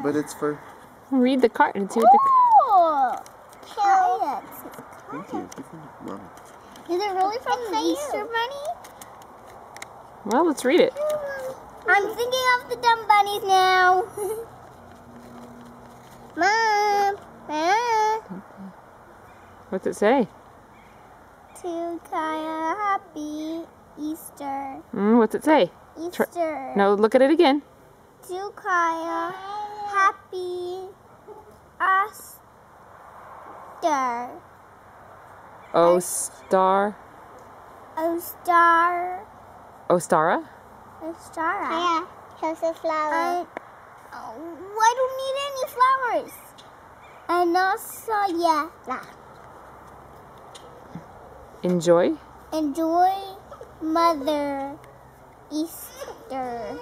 but it's for... Read the card and see what the... Thank you. Mom. Is it really from the Easter Bunny? Well, let's read it. I'm thinking of the dumb bunnies now. Mom. What's it say? To Kaya, happy Easter. What's it say? Easter. No, look at it again. To Kaya, happy Easter. O-Star. Ostara. Ostara? Ostara. Yeah, here's a flower. I don't need any flowers. And also, yeah. Enjoy. Enjoy Mother Easter.